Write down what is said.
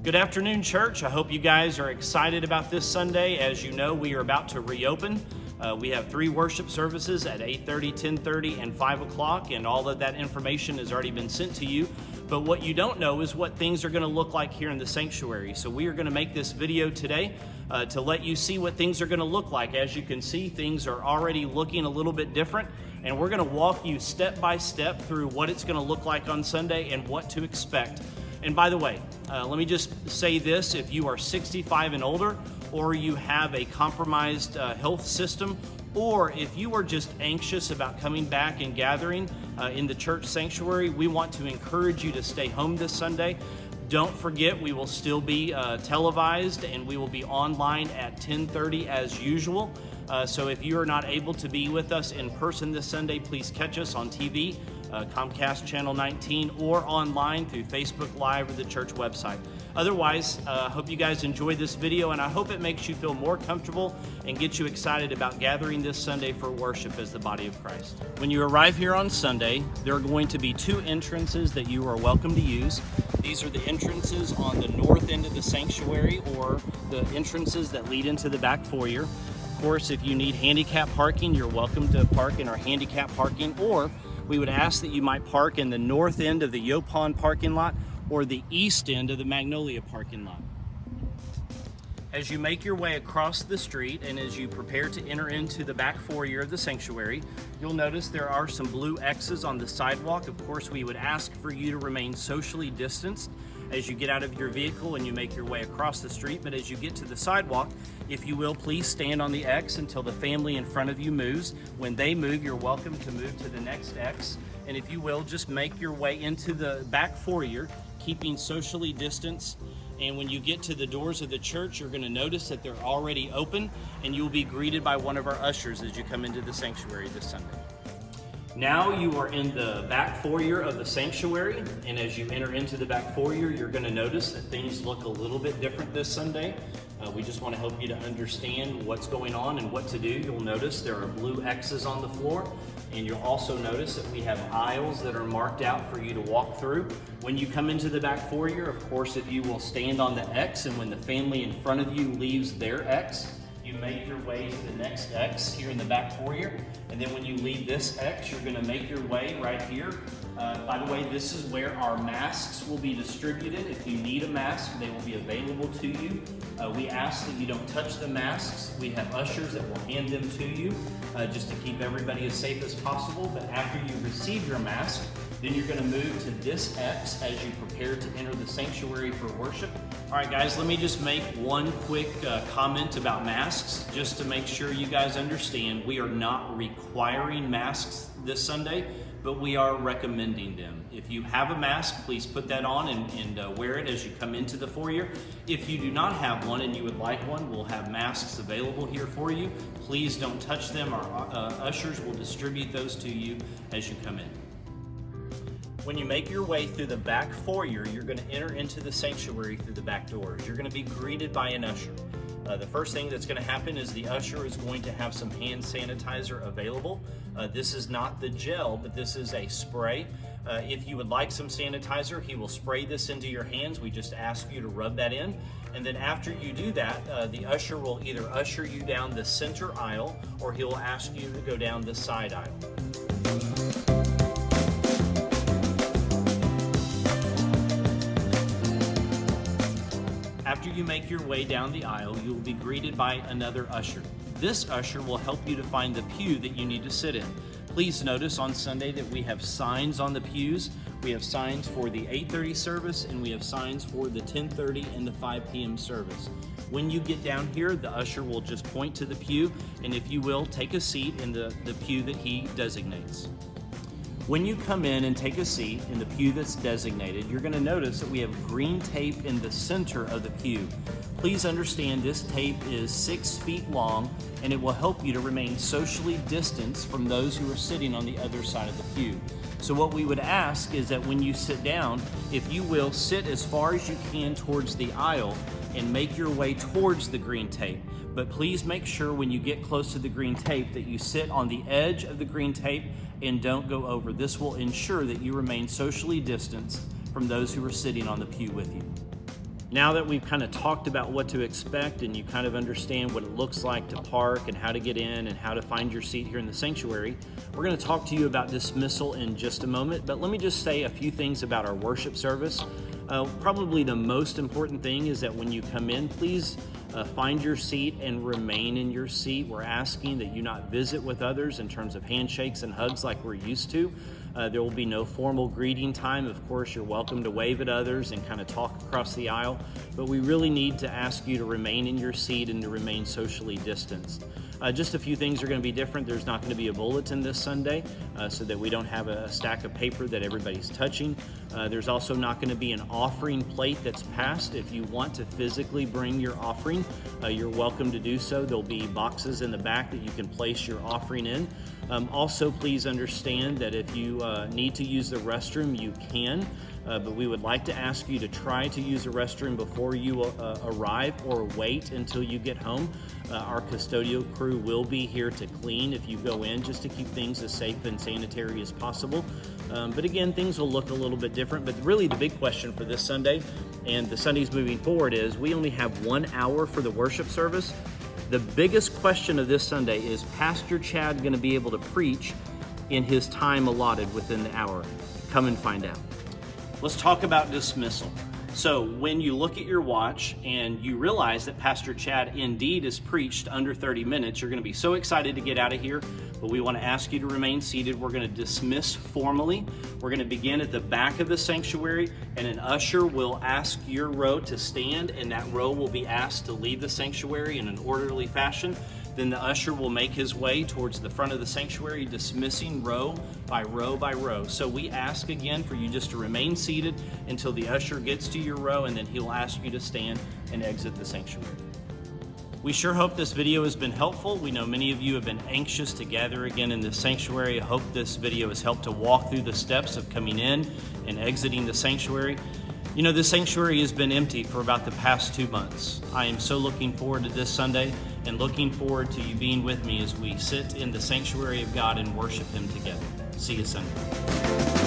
Good afternoon, church. I hope you guys are excited about this Sunday. As you know, we are about to reopen. We have 3 worship services at 8:30, 10:30, and 5 o'clock, and all of that information has already been sent to you. But what you don't know is what things are going to look like here in the sanctuary. So we are going to make this video today to let you see what things are going to look like. As you can see, things are already looking a little bit different, and we're going to walk you step by step through what it's going to look like on Sunday and what to expect. And by the way, let me just say this: if you are 65 and older, or you have a compromised health system, or if you are just anxious about coming back and gathering in the church sanctuary, we want to encourage you to stay home this Sunday. Don't forget, we will still be televised, and we will be online at 10:30 as usual. So if you are not able to be with us in person this Sunday, please catch us on TV, Comcast Channel 19, or online through Facebook Live or the church website. Otherwise, I hope you guys enjoyed this video, and I hope it makes you feel more comfortable and gets you excited about gathering this Sunday for worship as the body of Christ. When you arrive here on Sunday, there are going to be 2 entrances that you are welcome to use. These are the entrances on the north end of the sanctuary, or the entrances that lead into the back foyer. Of course, if you need handicap parking, you're welcome to park in our handicap parking, or we would ask that you might park in the north end of the Yopon parking lot or the east end of the Magnolia parking lot. As you make your way across the street and as you prepare to enter into the back foyer of the sanctuary, you'll notice there are some blue X's on the sidewalk. Of course, we would ask for you to remain socially distanced as you get out of your vehicle and you make your way across the street. But as you get to the sidewalk, if you will, please stand on the X until the family in front of you moves. When they move, you're welcome to move to the next X. And if you will, just make your way into the back foyer, keeping socially distanced. And when you get to the doors of the church, you're going to notice that they're already open, and you'll be greeted by one of our ushers as you come into the sanctuary this Sunday. Now you are in the back foyer of the sanctuary, and as you enter into the back foyer, you're going to notice that things look a little bit different this Sunday. We just want to help you to understand what's going on and what to do. You'll notice there are blue X's on the floor, and you'll also notice that we have aisles that are marked out for you to walk through. When you come into the back foyer, of course, if you will stand on the X, and when the family in front of you leaves their X, you make your way to the next X here in the back foyer. And then when you leave this X, you're going to make your way right here. By the way, this is where our masks will be distributed. If you need a mask, they will be available to you. We ask that you don't touch the masks. We have ushers that will hand them to you just to keep everybody as safe as possible. But after you receive your mask, then you're going to move to this X as you prepare to enter the sanctuary for worship. All right, guys, let me just make one quick comment about masks, just to make sure you guys understand. We are not requiring masks this Sunday, but we are recommending them. If you have a mask, please put that on and wear it as you come into the foyer. If you do not have one and you would like one, we'll have masks available here for you. Please don't touch them. Our ushers will distribute those to you as you come in. When you make your way through the back foyer, you're going to enter into the sanctuary through the back doors. You're going to be greeted by an usher. The first thing that's going to happen is the usher is going to have some hand sanitizer available. This is not the gel, but this is a spray. If you would like some sanitizer, he will spray this into your hands. We just ask you to rub that in. And then after you do that, the usher will either usher you down the center aisle, or he'll ask you to go down the side aisle. After you make your way down the aisle, you will be greeted by another usher. This usher will help you to find the pew that you need to sit in. Please notice on Sunday that we have signs on the pews. We have signs for the 8:30 service, and we have signs for the 10:30 and the 5 p.m. service. When you get down here, the usher will just point to the pew, and if you will, take a seat in the pew that he designates. When you come in and take a seat in the pew that's designated, you're going to notice that we have green tape in the center of the pew. Please understand this tape is 6 feet long, and it will help you to remain socially distanced from those who are sitting on the other side of the pew. So what we would ask is that when you sit down, if you will, sit as far as you can towards the aisle and make your way towards the green tape. But please make sure when you get close to the green tape that you sit on the edge of the green tape and don't go over. This will ensure that you remain socially distanced from those who are sitting on the pew with you. Now that we've kind of talked about what to expect and you kind of understand what it looks like to park and how to get in and how to find your seat here in the sanctuary, we're going to talk to you about dismissal in just a moment. But let me just say a few things about our worship service. Probably the most important thing is that when you come in, please find your seat and remain in your seat. We're asking that you not visit with others in terms of handshakes and hugs like we're used to. There will be no formal greeting time. Of course, you're welcome to wave at others and kind of talk across the aisle, but we really need to ask you to remain in your seat and to remain socially distanced. Just a few things are going to be different. There's not going to be a bulletin this Sunday so that we don't have a stack of paper that everybody's touching. There's also not going to be an offering plate that's passed. If you want to physically bring your offering, you're welcome to do so. There'll be boxes in the back that you can place your offering in. Also, please understand that if you need to use the restroom, you can. But we would like to ask you to try to use the restroom before you arrive or wait until you get home. Our custodial crew will be here to clean if you go in, just to keep things as safe and sanitary as possible. But again, things will look a little bit different. But really the big question for this Sunday and the Sundays moving forward is we only have 1 hour for the worship service. The biggest question of this Sunday is Pastor Chad going to be able to preach in his time allotted within the hour? Come and find out. Let's talk about dismissal. So when you look at your watch and you realize that Pastor Chad indeed has preached under 30 minutes, you're going to be so excited to get out of here, but we want to ask you to remain seated. We're going to dismiss formally. We're going to begin at the back of the sanctuary, and an usher will ask your row to stand, and that row will be asked to leave the sanctuary in an orderly fashion. Then the usher will make his way towards the front of the sanctuary, dismissing row by row by row. So we ask again for you just to remain seated until the usher gets to your row, and then he'll ask you to stand and exit the sanctuary. We sure hope this video has been helpful. We know many of you have been anxious to gather again in this sanctuary. I hope this video has helped to walk through the steps of coming in and exiting the sanctuary. You know, this sanctuary has been empty for about the past 2 months. I am so looking forward to this Sunday and looking forward to you being with me as we sit in the sanctuary of God and worship Him together. See you Sunday.